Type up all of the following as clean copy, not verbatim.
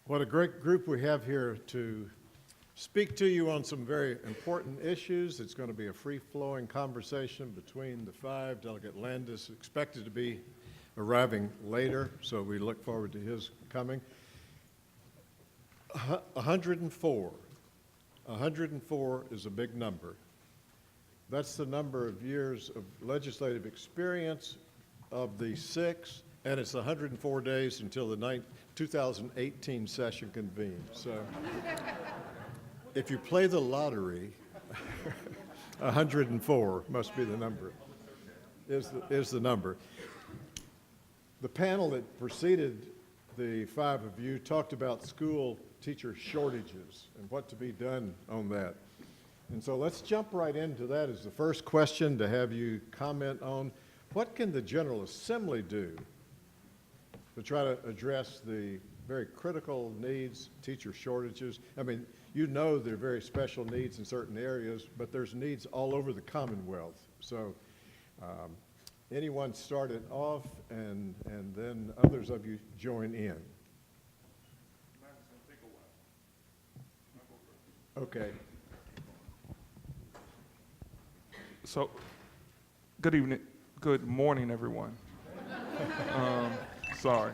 What a great group we have here to speak to you on some very important issues. It's going to be a free-flowing conversation between the five. Delegate Landis expected to be arriving later, so we look forward to his coming. 104. 104 is a big number. That's the number of years of legislative experience of the six, and it's 104 days until the 2018 session convenes. So if you play the lottery, 104 must be the number, is the number. The panel that preceded the five of you talked about school teacher shortages and what to be done on that. And so let's jump right into that as the first question to have you comment on. What can the General Assembly do to try to address the very critical needs, teacher shortages? I mean, you know there are very special needs in certain areas, but there's needs all over the Commonwealth. So anyone start it off, and then others of you join in. Okay. So, good evening, good morning, everyone. Sorry.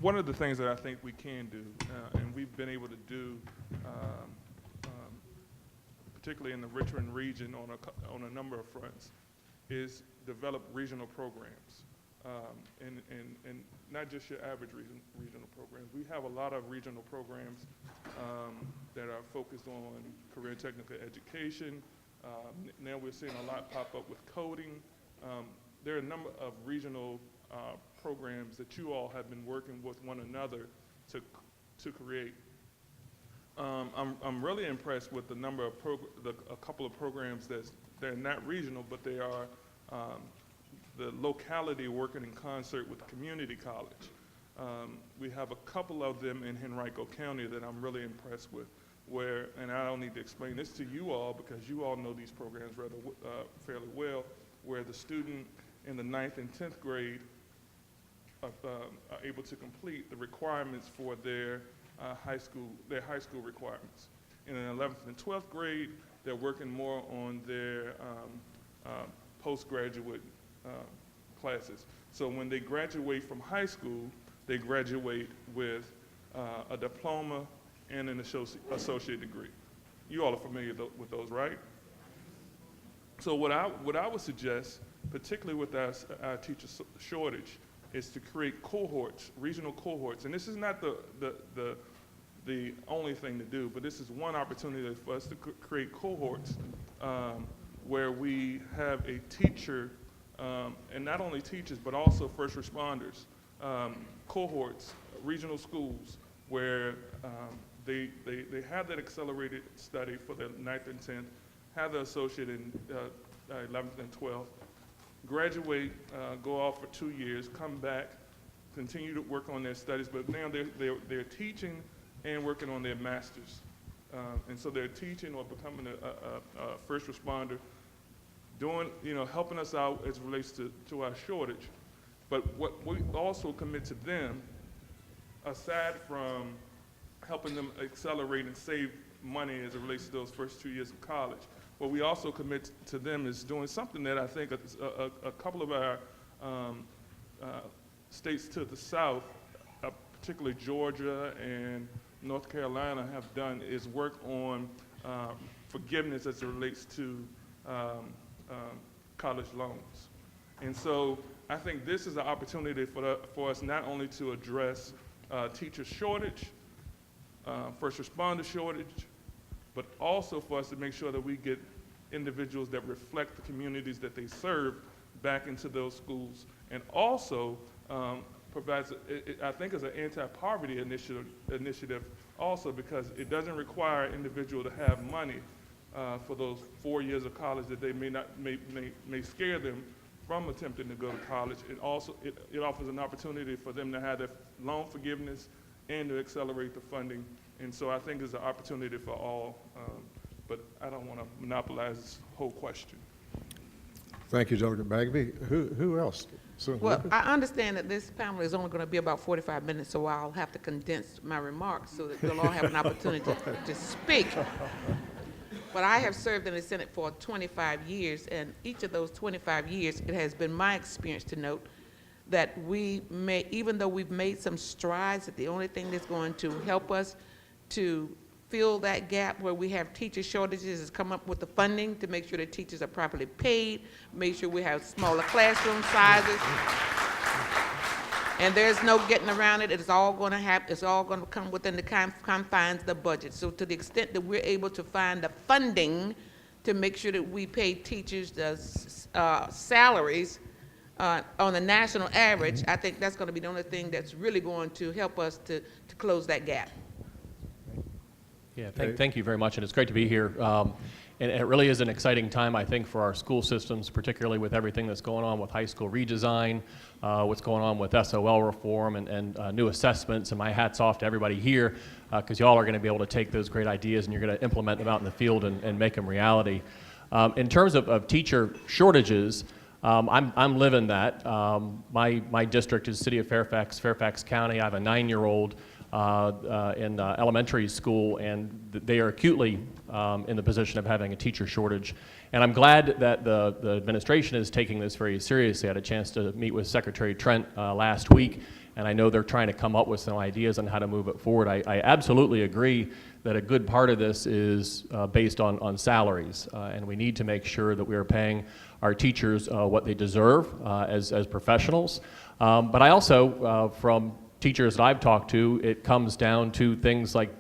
One of the things that I think we can do, and we've been able to do, particularly in the Richmond region on a number of fronts, is develop regional programs. And not just your average regional programs. We have a lot of regional programs that are focused on career technical education. Now we're seeing a lot pop up with coding. There are a number of regional programs that you all have been working with one another to create. I'm really impressed with the number of a couple of programs they're not regional, but they are the locality working in concert with the community college. We have a couple of them in Henrico County that I'm really impressed with, where, and I don't need to explain this to you all because you all know these programs rather fairly well, where the student in the 9th and 10th grade are able to complete the requirements for their high school requirements. In the 11th and 12th grade, they're working more on their postgraduate classes. So when they graduate from high school, they graduate with a diploma and an associate degree. You all are familiar with those, right? So what I would suggest, particularly with our teacher shortage, is to create cohorts, regional cohorts. And this is not the only thing to do, but this is one opportunity for us to create cohorts where we have a teacher, and not only teachers, but also first responders, cohorts, regional schools, where they have that accelerated study for the 9th and 10th, have the associate in 11th and 12th, graduate, go off for 2 years, come back, continue to work on their studies, but now they're teaching and working on their masters. And so they're teaching or becoming a first responder, doing, helping us out as it relates to our shortage. But what we also commit to them, aside from helping them accelerate and save money as it relates to those first 2 years of college, what we also commit to them is doing something that I think a couple of our states to the south, particularly Georgia and North Carolina, have done, is work on forgiveness as it relates to college loans. And so I think this is an opportunity for us not only to address teacher shortage, first responder shortage, but also for us to make sure that we get individuals that reflect the communities that they serve back into those schools, and also provides, I think, as an anti-poverty initiative also, because it doesn't require an individual to have money for those 4 years of college that they may scare them from attempting to go to college. It also it offers an opportunity for them to have their loan forgiveness and to accelerate the funding. And so I think it's an opportunity for all, but I don't want to monopolize this whole question. Thank you, Delegate Bagby. Who else Councilman Well, Lucas? I understand that this panel is only going to be about 45 minutes, so I'll have to condense my remarks so that we'll all have an opportunity to speak. But I have served in the Senate for 25 years, and each of those 25 years, it has been my experience to note that even though we've made some strides, that the only thing that's going to help us to fill that gap where we have teacher shortages is come up with the funding to make sure that teachers are properly paid, make sure we have smaller classroom sizes. And there's no getting around it. It's all going to happen. It's all going to come within the confines of the budget. So to the extent that we're able to find the funding to make sure that we pay teachers the salaries on the national average, I think that's going to be the only thing that's really going to help us to close that gap. Yeah, thank you very much, and it's great to be here. And it really is an exciting time, I think, for our school systems, particularly with everything that's going on with high school redesign, what's going on with SOL reform and new assessments. And my hat's off to everybody here, because y'all are going to be able to take those great ideas and you're going to implement them out in the field and make them reality. In terms of teacher shortages, I'm living that. My district is City of Fairfax, Fairfax County. I have a 9-year-old in elementary school, and they are acutely in the position of having a teacher shortage. And I'm glad that the administration is taking this very seriously. I had a chance to meet with Secretary Trent last week, and I know they're trying to come up with some ideas on how to move it forward. I absolutely agree that a good part of this is based on salaries, and we need to make sure that we are paying our teachers what they deserve as professionals. But I also, from teachers that I've talked to, it comes down to things like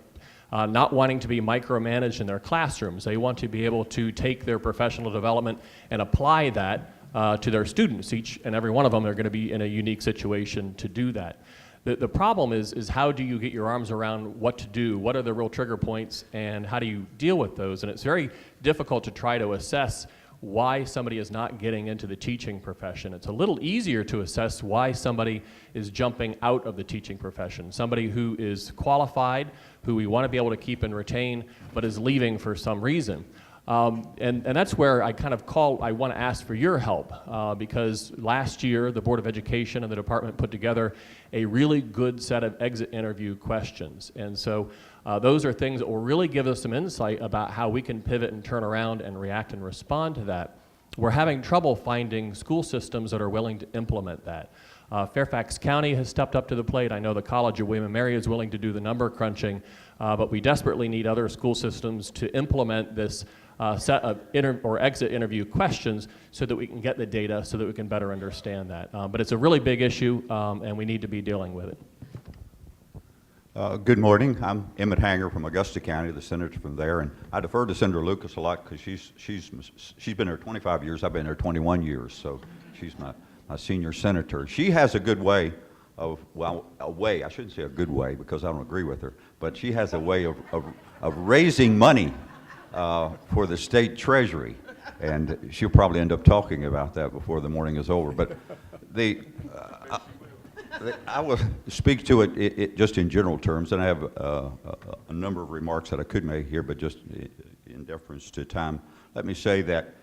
not wanting to be micromanaged in their classrooms. They want to be able to take their professional development and apply that to their students. Each and every one of them are going to be in a unique situation to do that. The problem is how do you get your arms around what to do, what are the real trigger points, and how do you deal with those? And it's very difficult to try to assess why somebody is not getting into the teaching profession. It's a little easier to assess why somebody is jumping out of the teaching profession. Somebody who is qualified, who we want to be able to keep and retain, but is leaving for some reason. And that's where I want to ask for your help, because last year the Board of Education and the department put together a really good set of exit interview questions. And so those are things that will really give us some insight about how we can pivot and turn around and react and respond to that. We're having trouble finding school systems that are willing to implement that. Fairfax County has stepped up to the plate. I know the College of William and Mary is willing to do the number crunching, but we desperately need other school systems to implement this set of exit interview questions so that we can get the data so that we can better understand that. But it's a really big issue, and we need to be dealing with it. Good morning. I'm Emmett Hanger from Augusta County, the senator from there, and I defer to Senator Lucas a lot because she's been there 25 years. I've been there 21 years, so she's my senior senator. She has a good way of, I shouldn't say a good way because I don't agree with her, but she has a way of raising money for the state treasury, and she'll probably end up talking about that before the morning is over. But I will speak to it just in general terms, and I have a number of remarks that I could make here, but just in deference to time, let me say that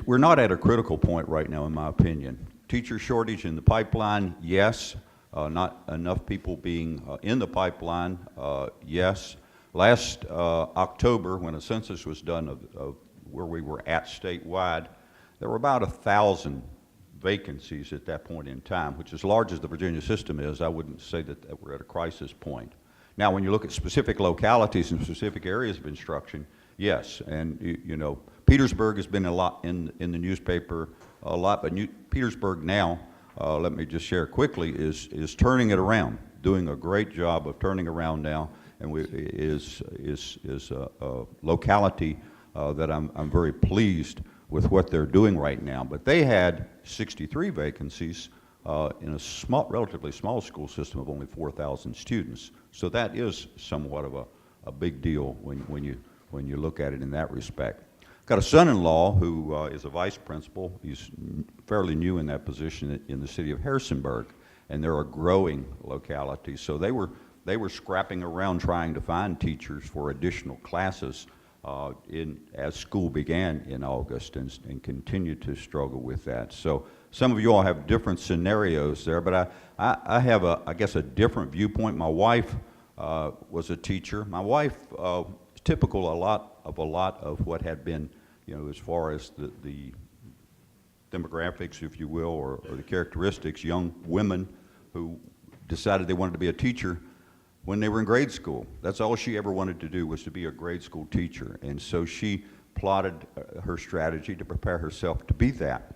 we're not at a critical point right now, in my opinion. Teacher shortage in the pipeline, yes. Not enough people being in the pipeline, yes. Last October, when a census was done of where we were at statewide, there were about 1,000 vacancies at that point in time, which as large as the Virginia system is, I wouldn't say that we're at a crisis point. Now, when you look at specific localities and specific areas of instruction, yes, and you know, Petersburg has been a lot in the newspaper a lot, but Petersburg now, let me just share quickly, is turning it around, doing a great job of turning around now, and is a locality that I'm very pleased with what they're doing right now. But they had 63 vacancies in a relatively small school system of only 4,000 students. So that is somewhat of a big deal when you look at it in that respect. Got a son-in-law who is a vice principal. He's fairly new in that position in the city of Harrisonburg, and they're a growing locality. So they were scrapping around trying to find teachers for additional classes as school began in August, and continued to struggle with that. So some of you all have different scenarios there, but I have, I guess, a different viewpoint. My wife was a teacher. My wife, typical a lot of what had been, as far as the demographics, if you will, or the characteristics, young women who decided they wanted to be a teacher when they were in grade school. That's all she ever wanted to do, was to be a grade school teacher. And so she plotted her strategy to prepare herself to be that.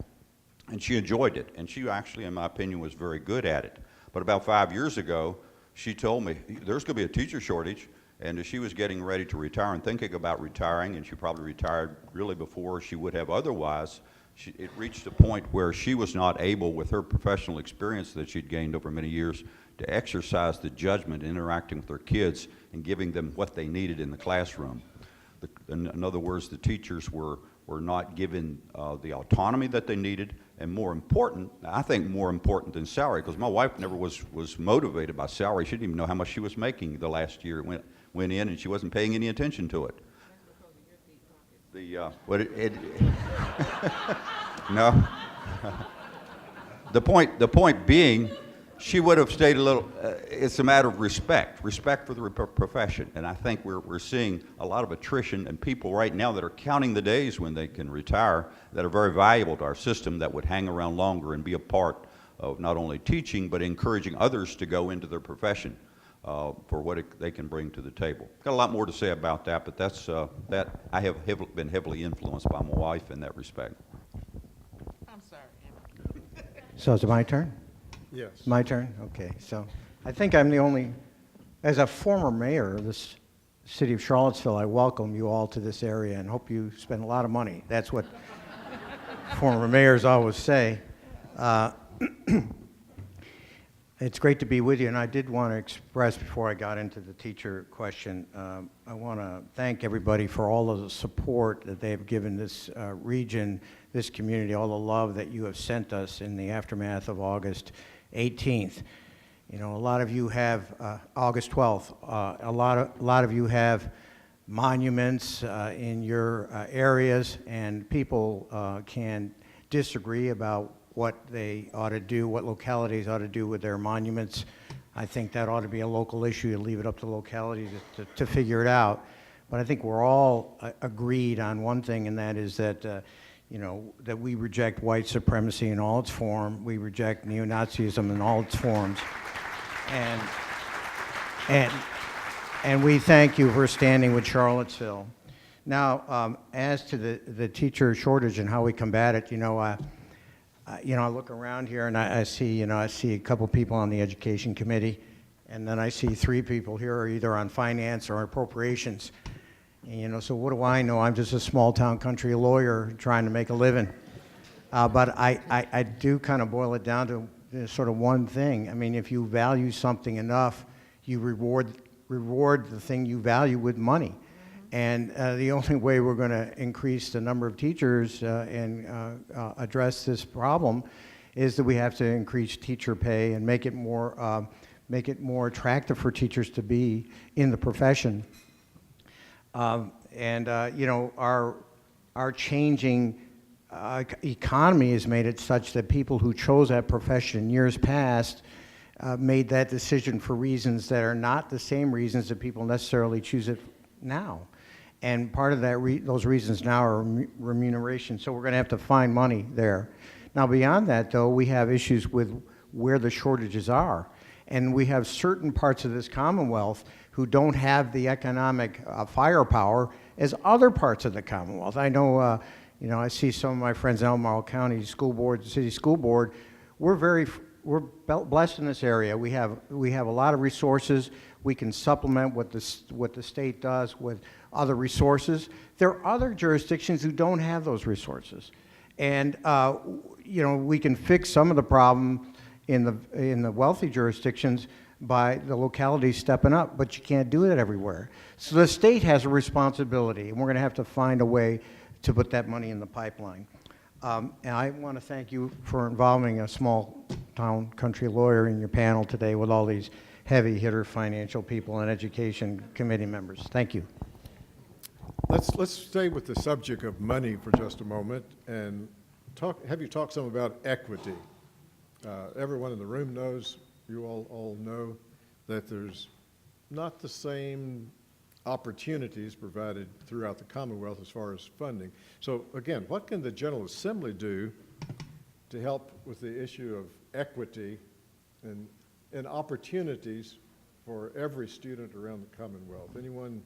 And she enjoyed it. And she actually, in my opinion, was very good at it. But about 5 years ago, she told me, there's going to be a teacher shortage. And as she was getting ready to retire and thinking about retiring, and she probably retired really before she would have otherwise, it reached a point where she was not able, with her professional experience that she'd gained over many years, to exercise the judgment in interacting with her kids and giving them what they needed in the classroom. In other words, the teachers were not given the autonomy that they needed, and more important, I think more important than salary, because my wife never was motivated by salary. She didn't even know how much she was making the last year. It went in, and she wasn't paying any attention to it. No. The point being, she would have stayed a little. It's a matter of respect for the profession, and I think we're seeing a lot of attrition and people right now that are counting the days when they can retire, that are very valuable to our system, that would hang around longer and be a part of not only teaching but encouraging others to go into their profession for what they can bring to the table. Got a lot more to say about that, but that's that I have been heavily influenced by my wife in that respect. I'm sorry, Emma. So is it my turn? Yes. My turn? Okay. So I think I'm the only, as a former mayor of this city of Charlottesville, I welcome you all to this area and hope you spend a lot of money. That's what former mayors always say. It's great to be with you, and I did want to express, before I got into the teacher question, I want to thank everybody for all of the support that they have given this region, this community, all the love that you have sent us in the aftermath of August 18th. A lot of you have, August 12th, a lot of you have monuments in your areas, and people can disagree about what they ought to do, what localities ought to do with their monuments. I think that ought to be a local issue, and leave it up to localities to figure it out. But I think we're all agreed on one thing, and that is that that we reject white supremacy in all its form. We reject neo-Nazism in all its forms. And we thank you for standing with Charlottesville. Now, as to the teacher shortage and how we combat it, I look around here and I see a couple people on the education committee, and then I see 3 people here either on finance or appropriations. And, so what do I know? I'm just a small town country lawyer trying to make a living. But I do kind of boil it down to sort of one thing. I mean, if you value something enough, you reward the thing you value with money. And the only way we're going to increase the number of teachers and address this problem is that we have to increase teacher pay and make it more attractive for teachers to be in the profession. Our changing economy has made it such that people who chose that profession in years past made that decision for reasons that are not the same reasons that people necessarily choose it now. And part of those reasons now are remuneration, so we're going to have to find money there. Now, beyond that, though, we have issues with where the shortages are. And we have certain parts of this Commonwealth who don't have the economic firepower as other parts of the Commonwealth. I know, I see some of my friends in Albemarle County School Board, the City School Board. We're blessed in this area. We have a lot of resources. We can supplement what the state does with other resources. There are other jurisdictions who don't have those resources, and we can fix some of the problem in the wealthy jurisdictions by the localities stepping up, but you can't do it everywhere. So the state has a responsibility, and we're going to have to find a way to put that money in the pipeline. And I want to thank you for involving a small town country lawyer in your panel today with all these heavy hitter financial people and education committee members. Thank you. Let's stay with the subject of money for just a moment and have you talked some about equity? Everyone in the room knows, you all know, that there's not the same opportunities provided throughout the Commonwealth as far as funding. So again, what can the General Assembly do to help with the issue of equity and opportunities for every student around the Commonwealth? Anyone?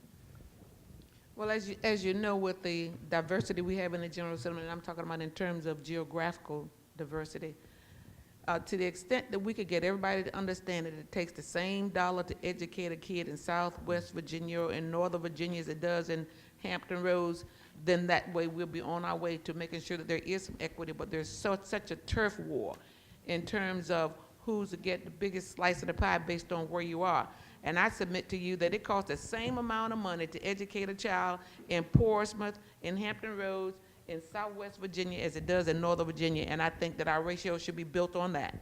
Well, as you know, with the diversity we have in the General Assembly, and I'm talking about in terms of geographical diversity, to the extent that we could get everybody to understand that it takes the same dollar to educate a kid in Southwest Virginia or in Northern Virginia as it does in Hampton Roads, then that way we'll be on our way to making sure that there is some equity. But there's such a turf war in terms of who's to get the biggest slice of the pie based on where you are. And I submit to you that it costs the same amount of money to educate a child in Portsmouth, in Hampton Roads, in Southwest Virginia as it does in Northern Virginia, and I think that our ratio should be built on that.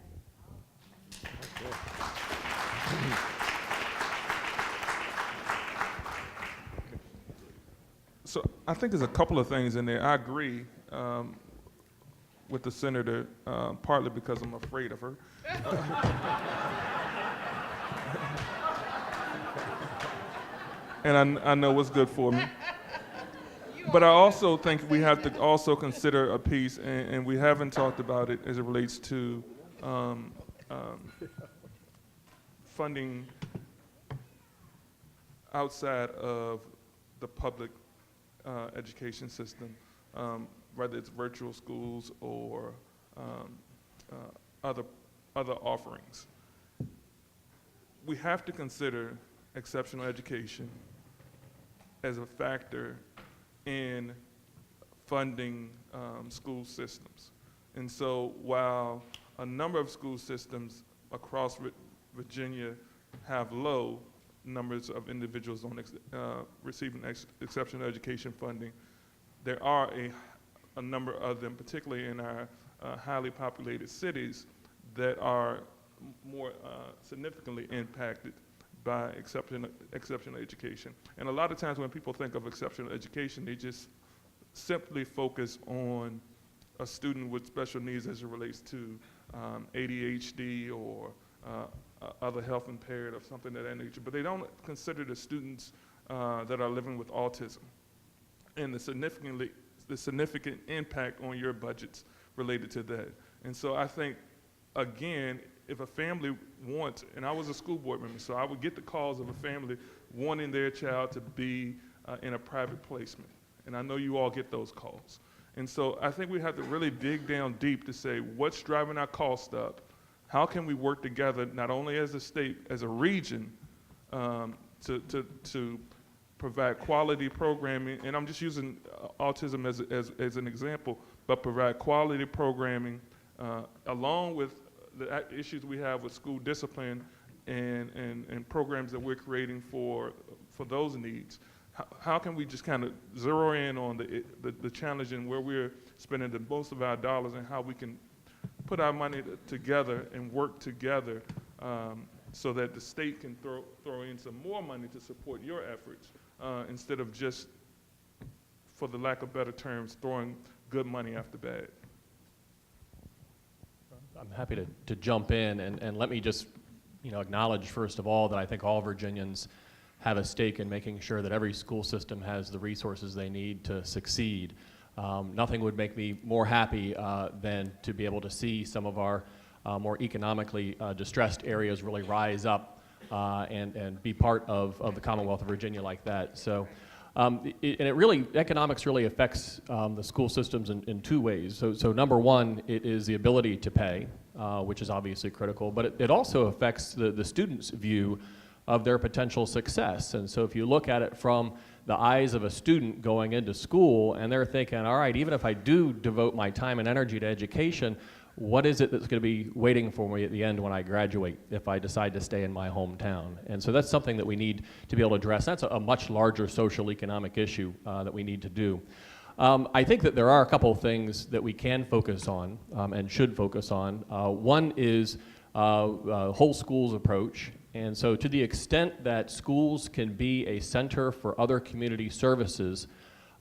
So I think there's a couple of things in there. I agree with the senator, partly because I'm afraid of her. And I know what's good for me. But I also think we have to also consider a piece, and we haven't talked about it as it relates to funding outside of the public education system, whether it's virtual schools or other offerings. We have to consider exceptional education as a factor in funding school systems. And so while a number of school systems across Virginia have low numbers of individuals on receiving exceptional education funding, there are a number of them, particularly in our highly populated cities, that are more significantly impacted by exceptional education. And a lot of times when people think of exceptional education, they just simply focus on a student with special needs as it relates to ADHD or other health impaired or something of that nature. But they don't consider the students that are living with autism and the significant impact on your budgets related to that. And so I think, again, if a family wants, and I was a school board member, so I would get the calls of a family wanting their child to be in a private placement. And I know you all get those calls. And so I think we have to really dig down deep to say, what's driving our cost up? How can we work together, not only as a state, as a region, to provide quality programming, and I'm just using autism as an example, but provide quality programming along with the issues we have with school discipline and programs that we're creating for those needs. How can we just kind of zero in on the challenge and where we're spending the most of our dollars and how we can put our money together and work together so that the state can throw in some more money to support your efforts instead of just, for the lack of better terms, throwing good money after bad. I'm happy to jump in, and let me just acknowledge, first of all, that I think all Virginians have a stake in making sure that every school system has the resources they need to succeed. Nothing would make me more happy than to be able to see some of our more economically distressed areas really rise up and be part of the Commonwealth of Virginia like that. So, economics really affects the school systems in two ways. So number one, it is the ability to pay, which is obviously critical, but it also affects the student's view of their potential success. And so if you look at it from the eyes of a student going into school and they're thinking, all right, even if I do devote my time and energy to education, what is it that's going to be waiting for me at the end when I graduate if I decide to stay in my hometown? And so that's something that we need to be able to address. That's a much larger social economic issue that we need to do. I think that there are a couple of things that we can focus on and should focus on. One is whole schools approach. And so to the extent that schools can be a center for other community services,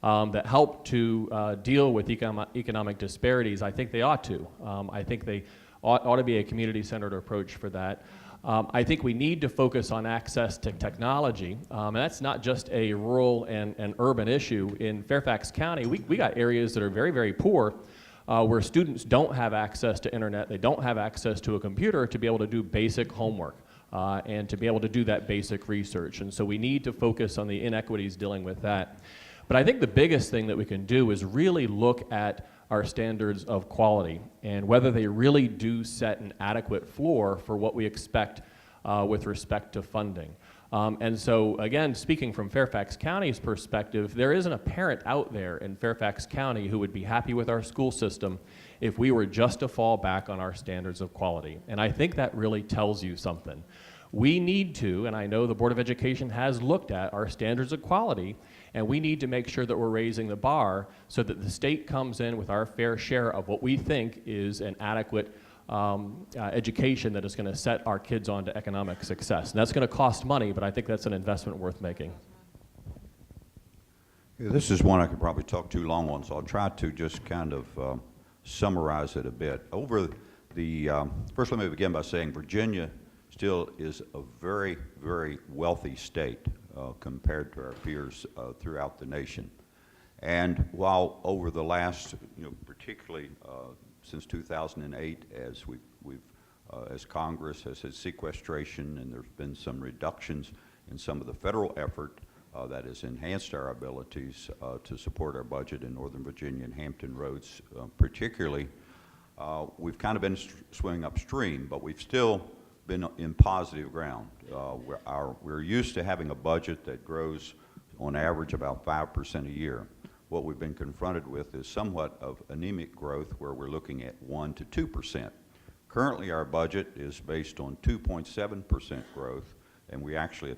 that help to deal with economic disparities, I think they ought to. I think they ought to be a community-centered approach for that. I think we need to focus on access to technology, and that's not just a rural and urban issue. In Fairfax County, we got areas that are very, very poor, where students don't have access to internet, they don't have access to a computer to be able to do basic homework and to be able to do that basic research. And so we need to focus on the inequities dealing with that. But I think the biggest thing that we can do is really look at our standards of quality and whether they really do set an adequate floor for what we expect with respect to funding. And so, again, speaking from Fairfax County's perspective, there isn't a parent out there in Fairfax County who would be happy with our school system if we were just to fall back on our standards of quality. And I think that really tells you something. We need to, and I know the Board of Education has looked at our standards of quality, and we need to make sure that we're raising the bar so that the state comes in with our fair share of what we think is an adequate education that is going to set our kids on to economic success. And that's going to cost money, but I think that's an investment worth making. Yeah, this is one I could probably talk too long on, so I'll try to just kind of summarize it a bit. Over the, first let me begin by saying Virginia still is a very, very wealthy state compared to our peers throughout the nation. And while over the last, particularly since 2008, as as Congress has had sequestration and there's been some reductions in some of the federal effort that has enhanced our abilities to support our budget in Northern Virginia and Hampton Roads particularly, we've kind of been swimming upstream, but we've still been in positive ground. We're used to having a budget that grows on average about 5% a year. What we've been confronted with is somewhat of anemic growth where we're looking at 1 to 2%. Currently our budget is based on 2.7% growth, and we actually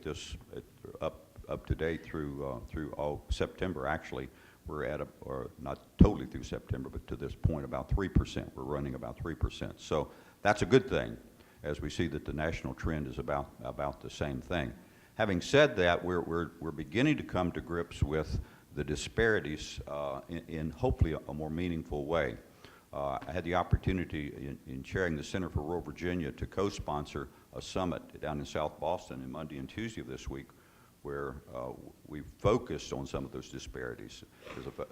up to date through all September actually, we're at or not totally through September, but to this point about 3%. We're running about 3%. So that's a good thing, as we see that the national trend is about the same thing. Having said that, we're beginning to come to grips with the disparities in hopefully a more meaningful way. I had the opportunity in chairing the Center for Rural Virginia to co-sponsor a summit down in South Boston on Monday and Tuesday of this week where we focused on some of those disparities.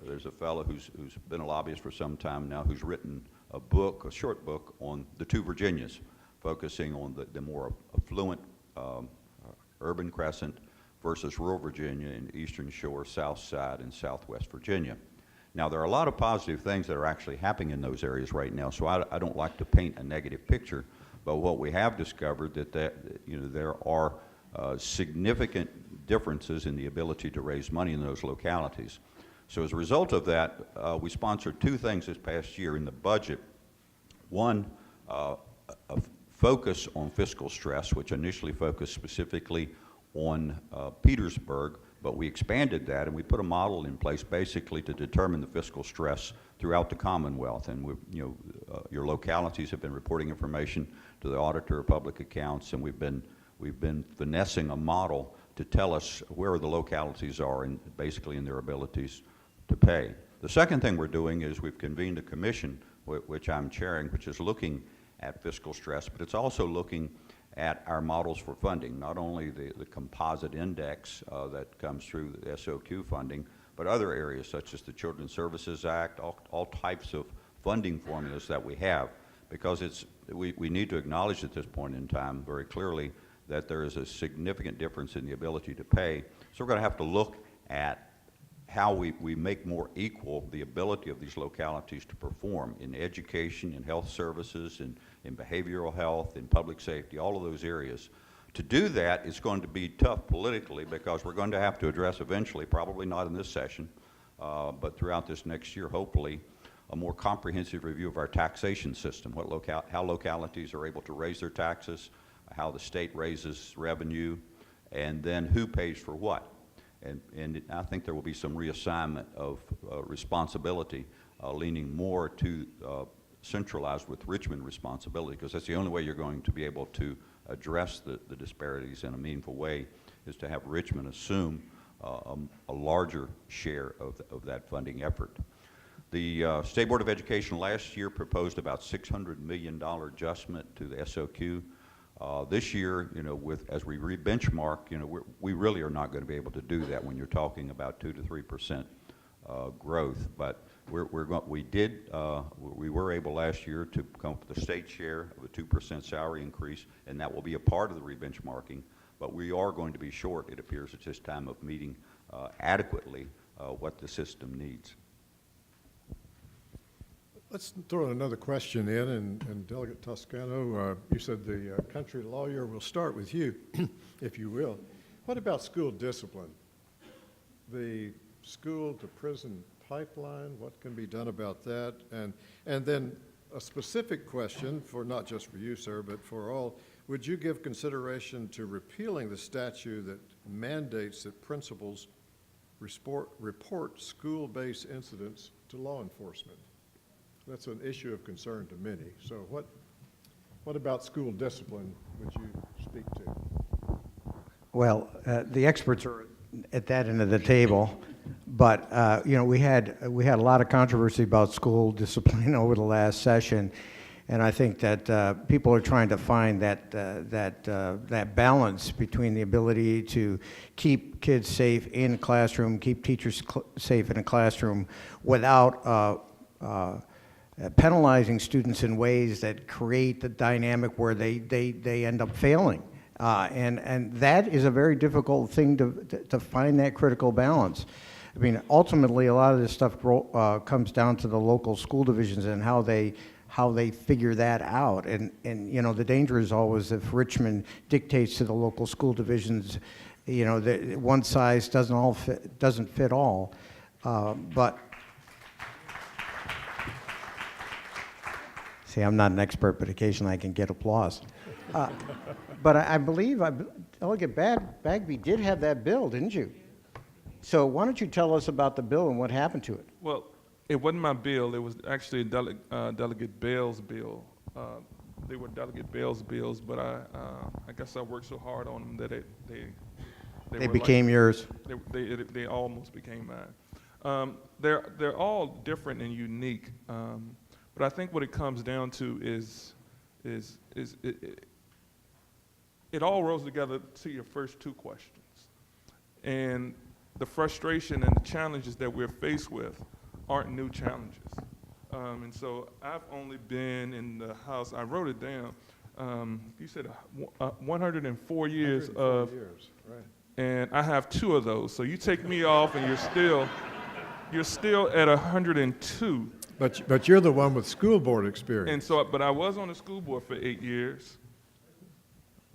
There's a fellow who's been a lobbyist for some time now who's written a book, a short book, on the two Virginias, focusing on the more affluent urban crescent versus rural Virginia and Eastern Shore, South Side, and Southwest Virginia. Now, there are a lot of positive things that are actually happening in those areas right now, so I don't like to paint a negative picture, but what we have discovered that there are significant differences in the ability to raise money in those localities. So as a result of that, we sponsored two things this past year in the budget. One, a focus on fiscal stress, which initially focused specifically on Petersburg, but we expanded that and we put a model in place basically to determine the fiscal stress throughout the Commonwealth. And your localities have been reporting information to the Auditor of Public Accounts, and we've been finessing a model to tell us where the localities are and basically in their abilities to pay. The second thing we're doing is we've convened a commission, which I'm chairing, which is looking at fiscal stress, but it's also looking at our models for funding, not only the composite index that comes through the SOQ funding, but other areas such as the Children's Services Act, all types of funding formulas that we have, because we need to acknowledge at this point in time very clearly that there is a significant difference in the ability to pay. So we're going to have to look at how we make more equal the ability of these localities to perform in education, in health services, in behavioral health, in public safety, all of those areas. To do that, it's going to be tough politically because we're going to have to address eventually, probably not in this session, but throughout this next year, hopefully, a more comprehensive review of our taxation system, how localities are able to raise their taxes, how the state raises revenue, and then who pays for what. And I think there will be some reassignment of responsibility, leaning more to centralized with Richmond responsibility, because that's the only way you're going to be able to address the disparities in a meaningful way, is to have Richmond assume a larger share of that funding effort. The State Board of Education last year proposed about $600 million adjustment to the SOQ. This year, as we re-benchmark, we really are not going to be able to do that when you're talking about 2 to 3% growth. But we were able last year to come up with a state share of a 2% salary increase, and that will be a part of the re-benchmarking. But we are going to be short, it appears, at this time of meeting adequately what the system needs. Let's throw another question in, and Delegate Toscano, you said the country lawyer. Will start with you, if you will. What about school discipline? The school-to-prison pipeline, what can be done about that? And then a specific question, not just for you, sir, but for all. Would you give consideration to repealing the statute that mandates that principals report school-based incidents to law enforcement? That's an issue of concern to many. So what about school discipline would you speak to? Well, the experts are at that end of the table, but we had a lot of controversy about school discipline over the last session, and I think that people are trying to find that balance between the ability to keep kids safe in a classroom, keep teachers safe in a classroom, without penalizing students in ways that create the dynamic where they end up failing. And that is a very difficult thing to find that critical balance. I mean, ultimately, a lot of this stuff comes down to the local school divisions and how they figure that out. And the danger is always if Richmond dictates to the local school divisions, that one size doesn't fit all. But see, I'm not an expert, but occasionally I can get applause. But I believe Delegate Bagby did have that bill, didn't you? So why don't you tell us about the bill and what happened to it? Well, it wasn't my bill. It was actually Delegate Bell's bill. They were Delegate Bell's bills, but I guess I worked so hard on them that they became yours. They almost became mine. They're all different and unique, but I think what it comes down to is it all rolls together to your first two questions. And the frustration and the challenges that we're faced with aren't new challenges. And so I've only been in the House, I wrote it down, you said 104 years of, right. And I have 2 of those. So you take me off and you're still at 102. But you're the one with school board experience. And so, but I was on the school board for 8 years.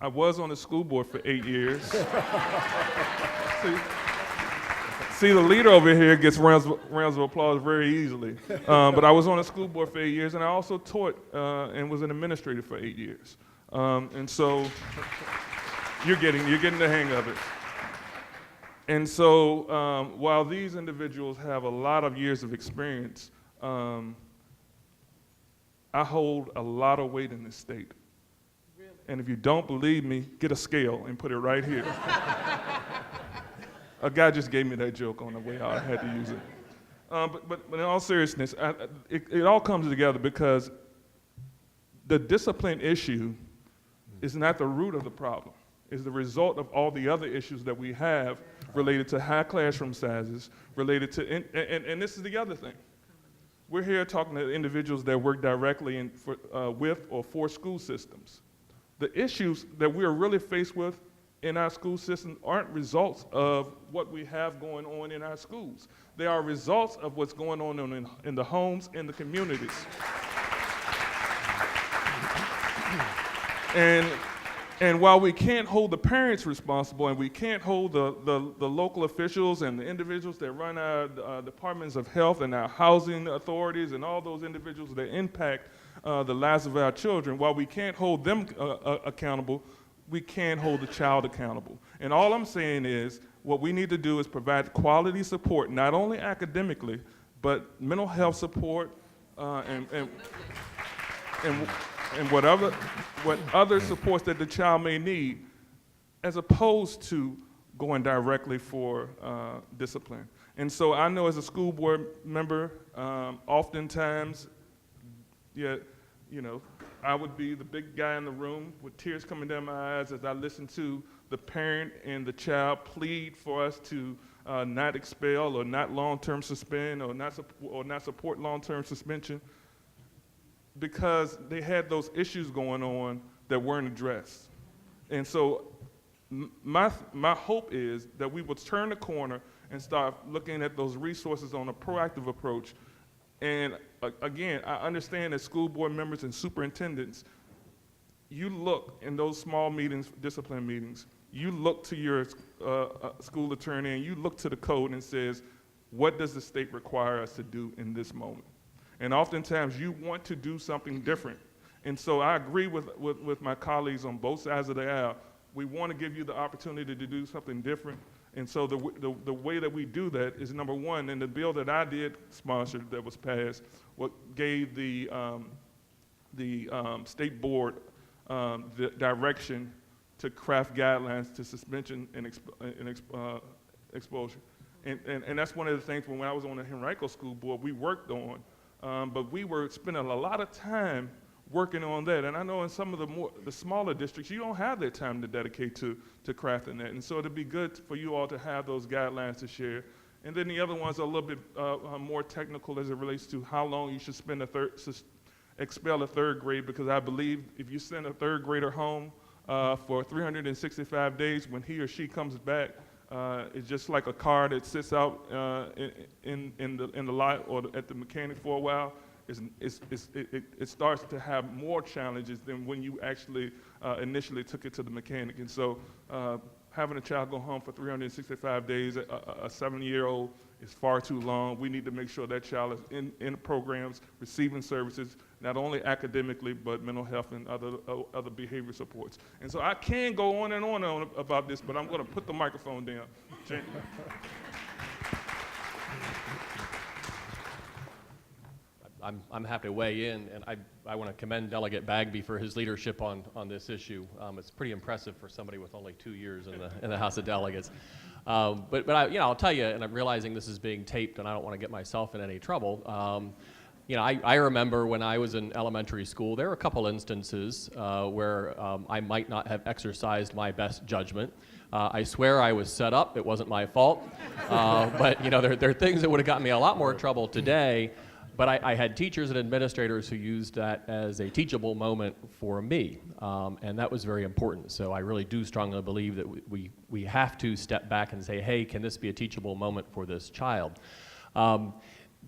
I was on the school board for 8 years. See, the leader over here gets rounds of applause very easily. But I was on the school board for 8 years, and I also taught and was an administrator for 8 years. And so you're getting the hang of it. And so while these individuals have a lot of years of experience, I hold a lot of weight in this state. Really? And if you don't believe me, get a scale and put it right here. A guy just gave me that joke on the way out. I had to use it. But in all seriousness, it all comes together because the discipline issue is not the root of the problem. It's the result of all the other issues that we have related to high classroom sizes, related to, and this is the other thing. We're here talking to individuals that work directly with or for school systems. The issues that we're really faced with in our school system aren't results of what we have going on in our schools. They are results of what's going on in the homes, in the communities. And while we can't hold the parents responsible and we can't hold the local officials and the individuals that run our departments of health and our housing authorities and all those individuals that impact the lives of our children, while we can't hold them accountable, we can't hold the child accountable. And all I'm saying is what we need to do is provide quality support, not only academically, but mental health support and what other supports that the child may need, as opposed to going directly for discipline. And so I know as a school board member, oftentimes, yeah, you know, I would be the big guy in the room with tears coming down my eyes as I listen to the parent and the child plead for us to not expel or not long-term suspend or not support long-term suspension, because they had those issues going on that weren't addressed. And so my hope is that we will turn the corner and start looking at those resources on a proactive approach. And again, I understand that school board members and superintendents, you look in those small meetings, discipline meetings, you look to your school attorney and you look to the code and says, what does the state require us to do in this moment? And oftentimes you want to do something different. And so I agree with my colleagues on both sides of the aisle. We want to give you the opportunity to do something different. And so the way that we do that is, number one, in the bill that I did sponsor that was passed, what gave the state board the direction to craft guidelines to suspension and exposure. And that's one of the things when I was on the Henrico School Board we worked on, but we were spending a lot of time working on that. And I know in some of the smaller districts, you don't have that time to dedicate to crafting that. And so it'd be good for you all to have those guidelines to share. And then the other ones are a little bit more technical as it relates to how long you should spend expel a third grade, because I believe if you send a third grader home for 365 days, when he or she comes back, it's just like a car that sits out in the lot or at the mechanic for a while. It starts to have more challenges than when you actually initially took it to the mechanic. And so having a child go home for 365 days, a 7-year-old, is far too long. We need to make sure that child is in programs, receiving services, not only academically, but mental health and other behavior supports. And so I can go on and on about this, but I'm going to put the microphone down. I'm happy to weigh in, and I want to commend Delegate Bagby for his leadership on this issue. It's pretty impressive for somebody with only 2 years in the House of Delegates. But I'll tell you, and I'm realizing this is being taped, and I don't want to get myself in any trouble. I remember when I was in elementary school, there were a couple instances where I might not have exercised my best judgment. I swear I was set up; it wasn't my fault. But there are things that would have gotten me a lot more trouble today. But I had teachers and administrators who used that as a teachable moment for me, and that was very important. So I really do strongly believe that we have to step back and say, hey, can this be a teachable moment for this child?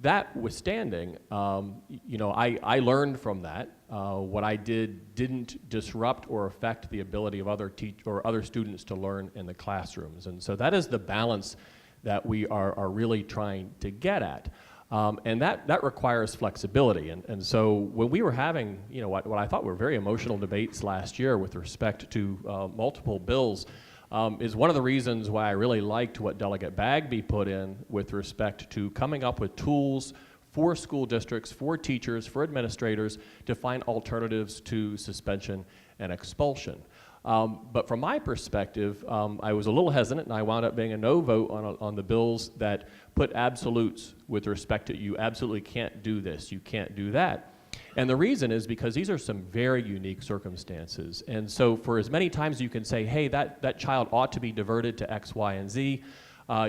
That withstanding, I learned from that. What I did didn't disrupt or affect the ability of other students to learn in the classrooms. And so that is the balance that we are really trying to get at. And that requires flexibility. And so when we were having, what I thought were very emotional debates last year with respect to multiple bills, is one of the reasons why I really liked what Delegate Bagby put in with respect to coming up with tools for school districts, for teachers, for administrators to find alternatives to suspension and expulsion. But from my perspective, I was a little hesitant, and I wound up being a no vote on the bills that put absolutes with respect to you absolutely can't do this, you can't do that. And the reason is because these are some very unique circumstances. And so for as many times you can say, hey, that child ought to be diverted to X, Y, and Z,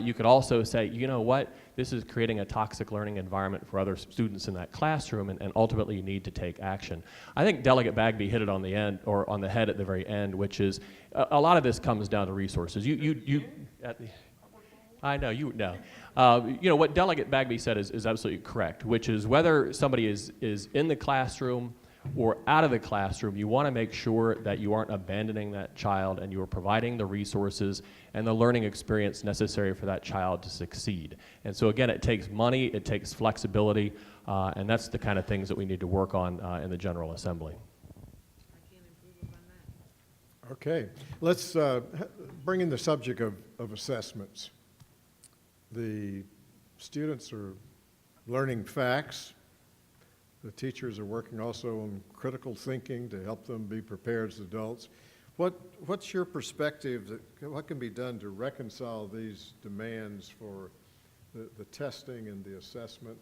you could also say, you know what, this is creating a toxic learning environment for other students in that classroom, and ultimately you need to take action. I think Delegate Bagby hit it on the end, or on the head at the very end, which is a lot of this comes down to resources. I know, you know. What Delegate Bagby said is absolutely correct, which is whether somebody is in the classroom or out of the classroom, you want to make sure that you aren't abandoning that child and you are providing the resources and the learning experience necessary for that child to succeed. And so again, it takes money, it takes flexibility, and that's the kind of things that we need to work on in the General Assembly. Okay, let's bring in the subject of assessments. The students are learning facts. The teachers are working also on critical thinking to help them be prepared as adults. What's your perspective, what can be done to reconcile these demands for the testing and the assessment?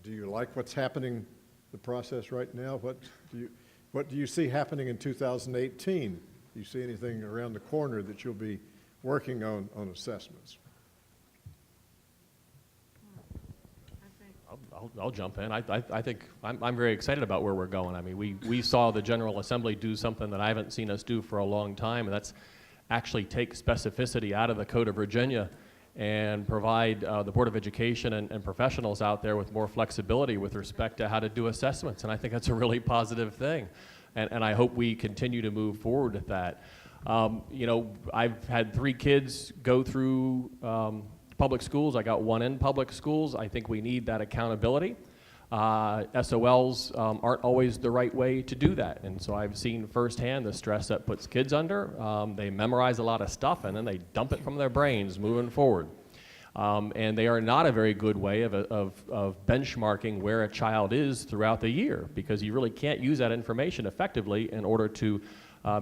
Do you like what's happening, the process right now? What do you see happening in 2018? Do you see anything around the corner that you'll be working on assessments? I'll jump in. I think I'm very excited about where we're going. I mean, we saw the General Assembly do something that I haven't seen us do for a long time, and that's actually take specificity out of the Code of Virginia and provide the Board of Education and professionals out there with more flexibility with respect to how to do assessments. And I think that's a really positive thing. And I hope we continue to move forward with that. You know, I've had 3 kids go through public schools. I got 1 in public schools. I think we need that accountability. SOLs aren't always the right way to do that. And so I've seen firsthand the stress that puts kids under. They memorize a lot of stuff and then they dump it from their brains moving forward. And they are not a very good way of benchmarking where a child is throughout the year, because you really can't use that information effectively in order to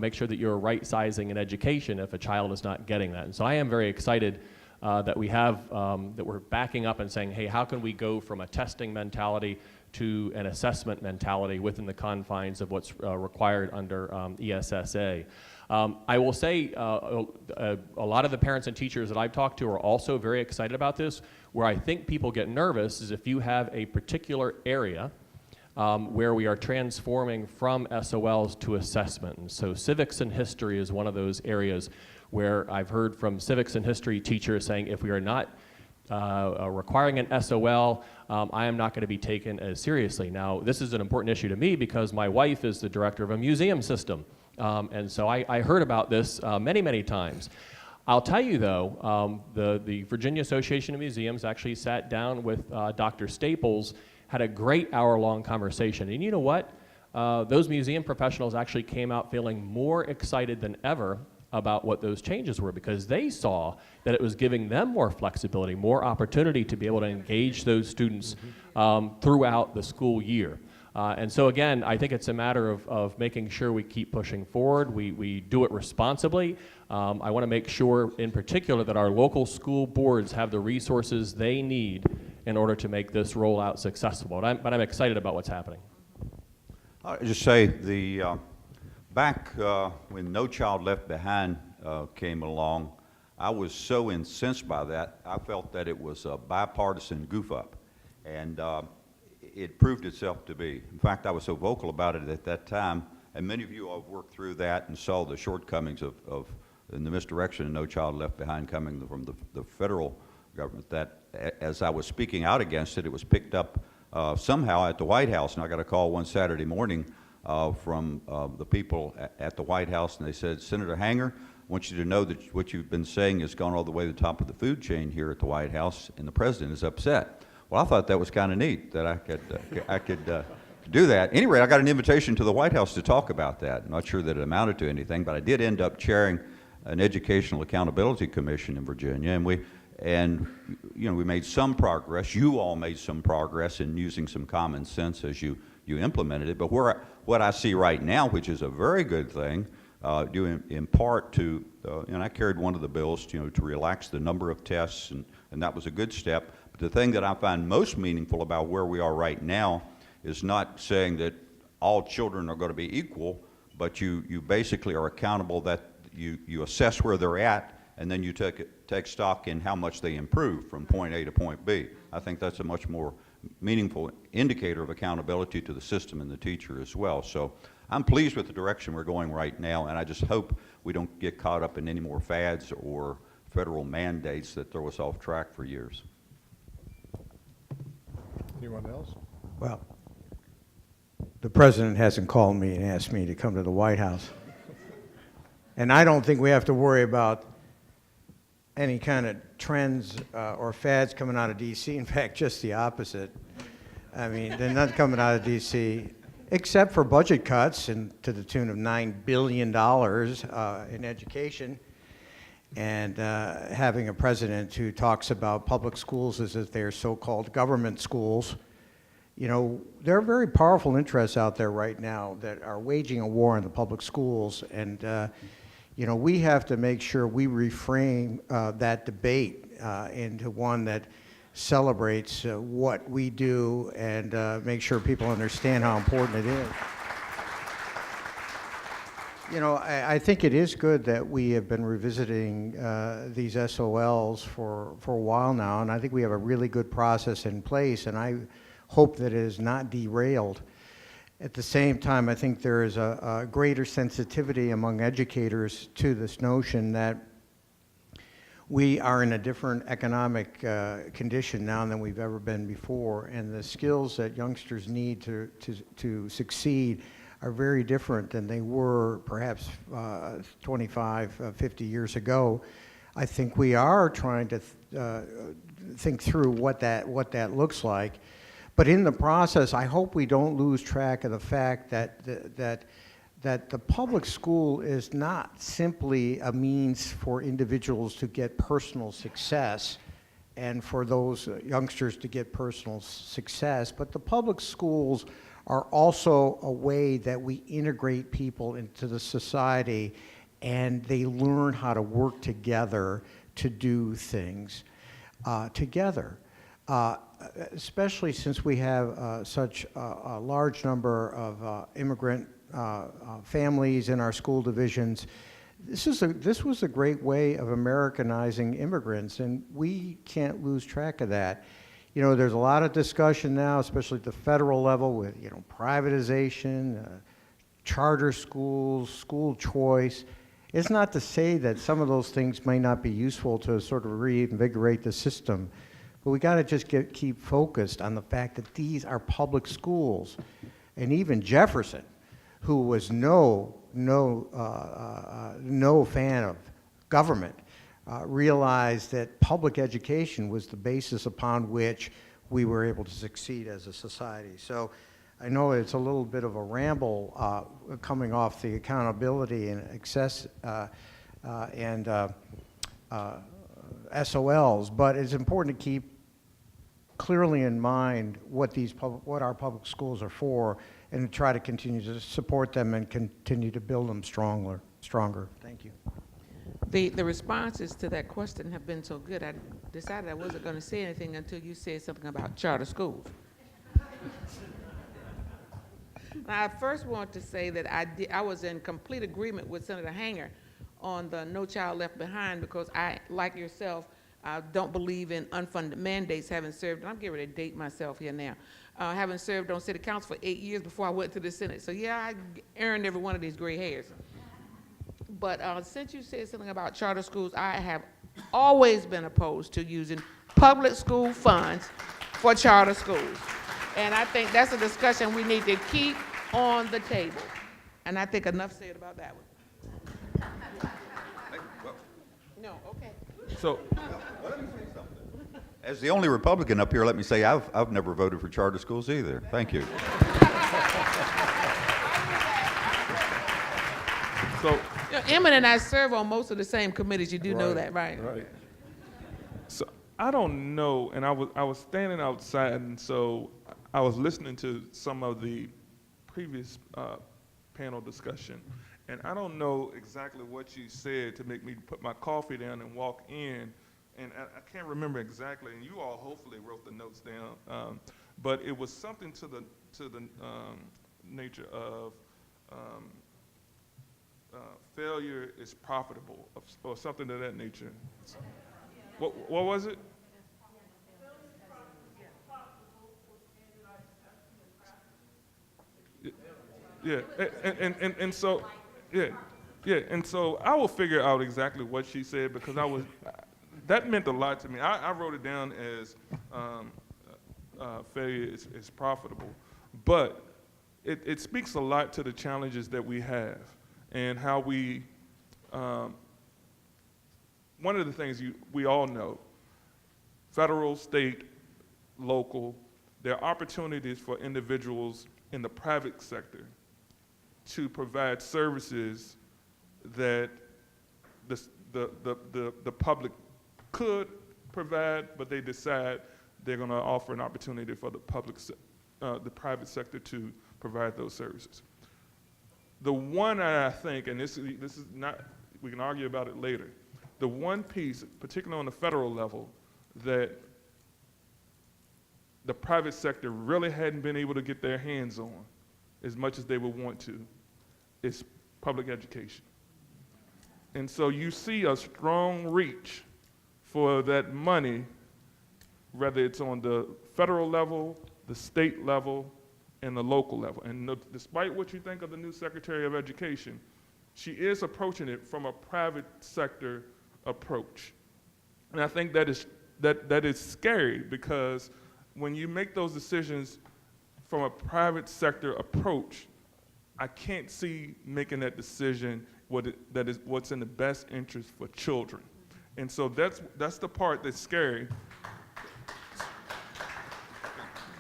make sure that you're right-sizing an education if a child is not getting that. And so I am very excited that we have, that we're backing up and saying, hey, how can we go from a testing mentality to an assessment mentality within the confines of what's required under ESSA. I will say a lot of the parents and teachers that I've talked to are also very excited about this. Where I think people get nervous is if you have a particular area where we are transforming from SOLs to assessment. And so civics and history is one of those areas where I've heard from civics and history teachers saying, if we are not requiring an SOL, I am not going to be taken as seriously. Now, this is an important issue to me because my wife is the director of a museum system. And so I heard about this many, many times. I'll tell you, though, the Virginia Association of Museums actually sat down with Dr. Staples, had a great hour-long conversation. And you know what? Those museum professionals actually came out feeling more excited than ever about what those changes were, because they saw that it was giving them more flexibility, more opportunity to be able to engage those students throughout the school year. And so again, I think it's a matter of making sure we keep pushing forward. We do it responsibly. I want to make sure in particular that our local school boards have the resources they need in order to make this rollout successful. But I'm excited about what's happening. I'll just say back when No Child Left Behind came along, I was so incensed by that. I felt that it was a bipartisan goof-up, and it proved itself to be. In fact, I was so vocal about it at that time, and many of you have worked through that and saw the shortcomings of and the misdirection of No Child Left Behind coming from the federal government, that as I was speaking out against it, it was picked up somehow at the White House, and I got a call one Saturday morning from the people at the White House, and they said, Senator Hanger, I want you to know that what you've been saying has gone all the way to the top of the food chain here at the White House, and the president is upset. Well, I thought that was kind of neat that I could do that. At any rate, I got an invitation to the White House to talk about that. I'm not sure that it amounted to anything, but I did end up chairing an Educational Accountability Commission in Virginia, and we made some progress. You all made some progress in using some common sense as you implemented it. But what I see right now, which is a very good thing, due in part to, and I carried one of the bills, to relax the number of tests, and that was a good step. But the thing that I find most meaningful about where we are right now is not saying that all children are going to be equal, but you basically are accountable, that you assess where they're at, and then you take stock in how much they improve from point A to point B. I think that's a much more meaningful indicator of accountability to the system and the teacher as well. So I'm pleased with the direction we're going right now, and I just hope we don't get caught up in any more fads or federal mandates that throw us off track for years. Anyone else? Well, the president hasn't called me and asked me to come to the White House. And I don't think we have to worry about any kind of trends or fads coming out of D.C. In fact, just the opposite. I mean, they're not coming out of D.C. except for budget cuts and to the tune of $9 billion in education, and having a president who talks about public schools as if they're so-called government schools, You know, there are very powerful interests out there right now that are waging a war on the public schools, and you know, we have to make sure we reframe that debate into one that celebrates what we do and make sure people understand how important it is. You know, I think it is good that we have been revisiting these SOLs for a while now, and I think we have a really good process in place, and I hope that it is not derailed. At the same time, I think there is a greater sensitivity among educators to this notion that we are in a different economic condition now than we've ever been before, and the skills that youngsters need to succeed are very different than they were perhaps 25, 50 years ago. I think we are trying to think through what that looks like. But in the process, I hope we don't lose track of the fact that the public school is not simply a means for individuals to get personal success and for those youngsters to get personal success, but the public schools are also a way that we integrate people into the society and they learn how to work together to do things together. Especially since we have such a large number of immigrant families in our school divisions, this was a great way of Americanizing immigrants, and we can't lose track of that. You know, there's a lot of discussion now, especially at the federal level, with, you know, privatization, charter schools, school choice. It's not to say that some of those things may not be useful to sort of reinvigorate the system, but we got to just keep focused on the fact that these are public schools. And even Jefferson, who was no fan of government, realized that public education was the basis upon which we were able to succeed as a society. So I know it's a little bit of a ramble coming off the accountability and access and SOLs, but it's important to keep clearly in mind what our public schools are for, and to try to continue to support them and continue to build them stronger. Thank you. The responses to that question have been so good, I decided I wasn't going to say anything until you said something about charter schools. Now, I first want to say that I was in complete agreement with Senator Hanger on the No Child Left Behind, because I, like yourself, don't believe in unfunded mandates, having served, and I'm getting ready to date myself here now, having served on city council for 8 years before I went to the Senate. So yeah, I earned every one of these gray hairs. But since you said something about charter schools, I have always been opposed to using public school funds for charter schools. And I think that's a discussion we need to keep on the table. And I think enough said about that one. No, okay. So, Let me say something. As the only Republican up here, let me say I've never voted for charter schools either. Thank you. so, You know, Emmett and I serve on most of the same committees. You do know Right, that, right? Right. so I don't know, and I was standing outside, and so I was listening to some of the previous panel discussion, and I don't know exactly what you said to make me put my coffee down and walk in, and I can't remember exactly, and you all hopefully wrote the notes down, but it was something to the nature of failure is profitable, or something of that nature. What was it? Yeah, and so, yeah, and so I will figure out exactly what she said, because that meant a lot to me. I wrote it down as failure is profitable, but it speaks a lot to the challenges that we have and how we, one of the things we all know, federal, state, local, there are opportunities for individuals in the private sector to provide services that the public could provide, but they decide they're going to offer an opportunity for the the private sector to provide those services. The one I think, and this is not, we can argue about it later, the one piece, particularly on the federal level, that the private sector really hadn't been able to get their hands on as much as they would want to is public education. And so you see a strong reach for that money, whether it's on the federal level, the state level, and the local level. And despite what you think of the new Secretary of Education, she is approaching it from a private sector approach. And I think that is scary, because when you make those decisions from a private sector approach, I can't see making that decision that is what's in the best interest for children. And so that's the part that's scary.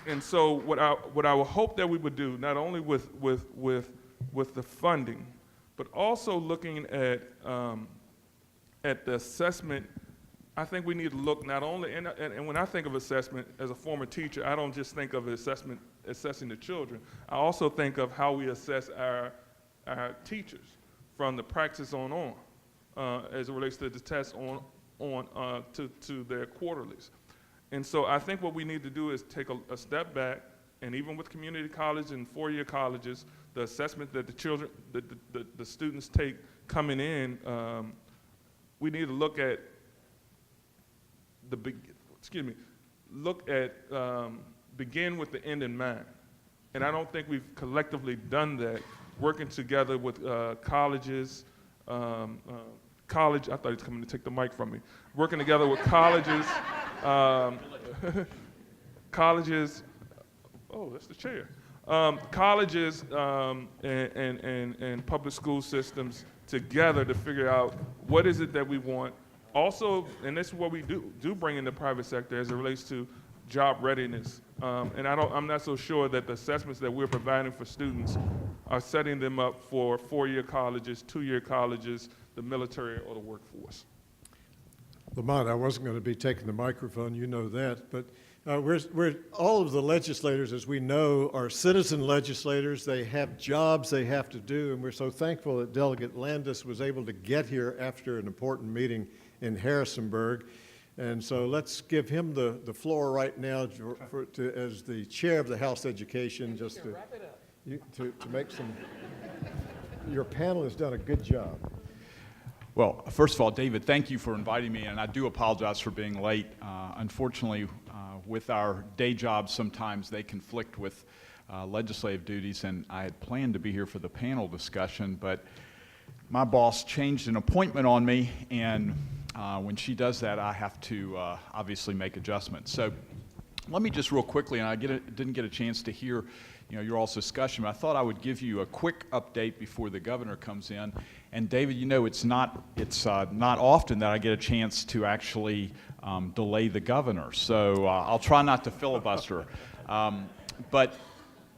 And so what I would hope that we would do, not only with the funding, but also looking at the assessment. I think we need to look not only, and when I think of assessment as a former teacher, I don't just think of assessing the children. I also think of how we assess our teachers from the practice on as it relates to the tests to their quarterlies. And so I think what we need to do is take a step back, and even with community college and four-year colleges, the assessment that the students take coming in, we need to look at begin with the end in mind. And I don't think we've collectively done that, working together with colleges, I thought he was coming to take the mic from me. Working together with colleges, colleges, oh, that's the chair. Colleges and public school systems together to figure out what is it that we want. Also, and this is what we do bring in the private sector as it relates to job readiness. And I'm not so sure that the assessments that we're providing for students are setting them up for four-year colleges, two-year colleges, the military, or the workforce. Lamont, I wasn't going to be taking the microphone, you know that, but we're all of the legislators, as we know, are citizen legislators. They have jobs they have to do, and we're so thankful that Delegate Landis was able to get here after an important meeting in Harrisonburg. And so let's give him the floor right now as the chair of the House Education, just to make some. Your panel has done a good job. Well, first of all, David, thank you for inviting me, and I do apologize for being late. Unfortunately, with our day jobs, sometimes they conflict with legislative duties, and I had planned to be here for the panel discussion, but my boss changed an appointment on me, and when she does that, I have to obviously make adjustments. So let me just real quickly, and I didn't get a chance to hear your all's discussion, but I thought I would give you a quick update before the governor comes in. And David, it's not often that I get a chance to actually delay the governor, so I'll try not to filibuster. But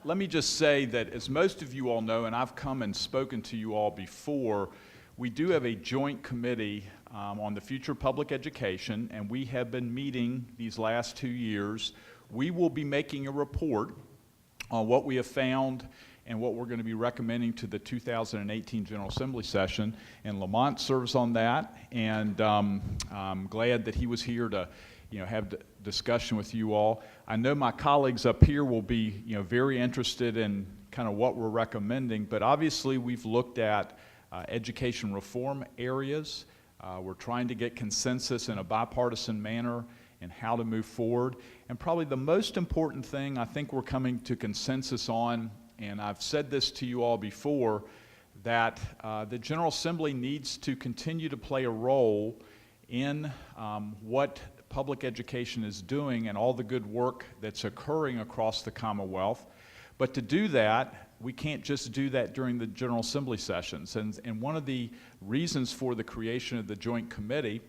let me just say that, as most of you all know, and I've come and spoken to you all before, we do have a joint committee on the future of public education, and we have been meeting these last 2 years. We will be making a report on what we have found and what we're going to be recommending to the 2018 General Assembly session. And Lamont serves on that, and I'm glad that he was here to have discussion with you all. I know my colleagues up here will be very interested in kind of what we're recommending, but obviously we've looked at education reform areas. We're trying to get consensus in a bipartisan manner and how to move forward. And probably the most important thing I think we're coming to consensus on, and I've said this to you all before, that the General Assembly needs to continue to play a role in what public education is doing and all the good work that's occurring across the Commonwealth. But to do that, we can't just do that during the General Assembly sessions. And one of the reasons for the creation of the Joint Committee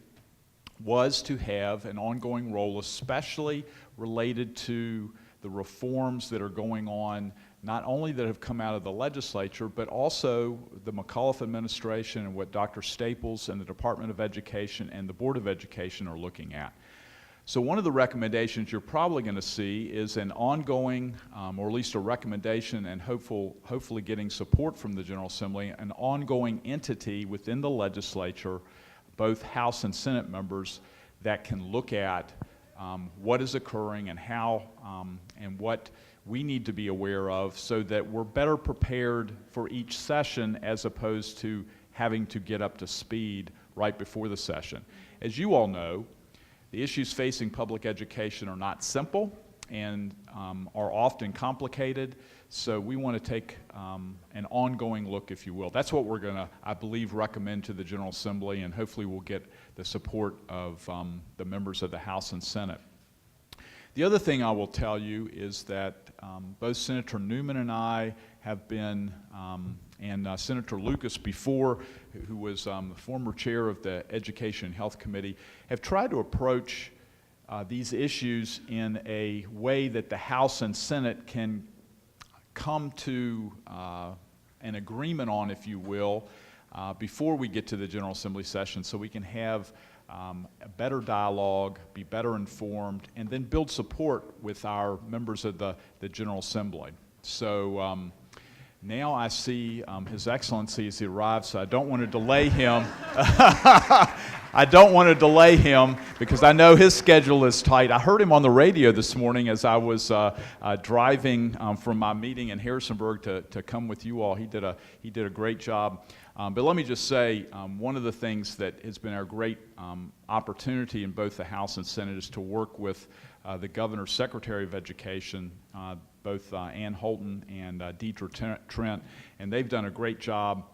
was to have an ongoing role, especially related to the reforms that are going on, not only that have come out of the legislature, but also the McAuliffe administration and what Dr. Staples and the Department of Education and the Board of Education are looking at. So one of the recommendations you're probably going to see is an ongoing, or at least a recommendation and hopefully getting support from the General Assembly, an ongoing entity within the legislature, both House and Senate members, that can look at what is occurring and how and what we need to be aware of so that we're better prepared for each session as opposed to having to get up to speed right before the session. As you all know, the issues facing public education are not simple and are often complicated, so we want to take an ongoing look, if you will. That's what we're going to, I believe, recommend to the General Assembly, and hopefully we'll get the support of the members of the House and Senate. The other thing I will tell you is that both Senator Newman and I have been, and Senator Lucas before, who was the former chair of the Education and Health Committee, have tried to approach these issues in a way that the House and Senate can come to an agreement on, if you will, before we get to the General Assembly session, so we can have a better dialogue, be better informed, and then build support with our members of the General Assembly. So now I see His Excellency has arrived, so I don't want to delay him. I don't want to delay him because I know his schedule is tight. I heard him on the radio this morning as I was driving from my meeting in Harrisonburg to come with you all. He did a great job. But let me just say, one of the things that has been our great opportunity in both the House and Senate is to work with the Governor's Secretary of Education, both Ann Holton and Deidre Trent, and they've done a great job,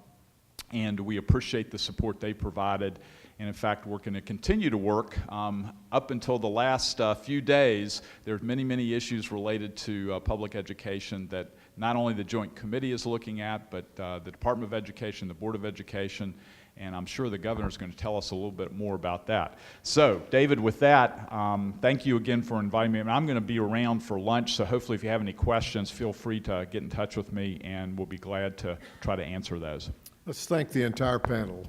and we appreciate the support they provided. And in fact, we're going to continue to work. Up until the last few days, there's many issues related to public education that not only the Joint Committee is looking at, but the Department of Education, the Board of Education, and I'm sure the Governor's going to tell us a little bit more about that. So, David, with that, thank you again for inviting me. I'm going to be around for lunch, so hopefully if you have any questions, feel free to get in touch with me, and we'll be glad to try to answer those. Let's thank the entire panel.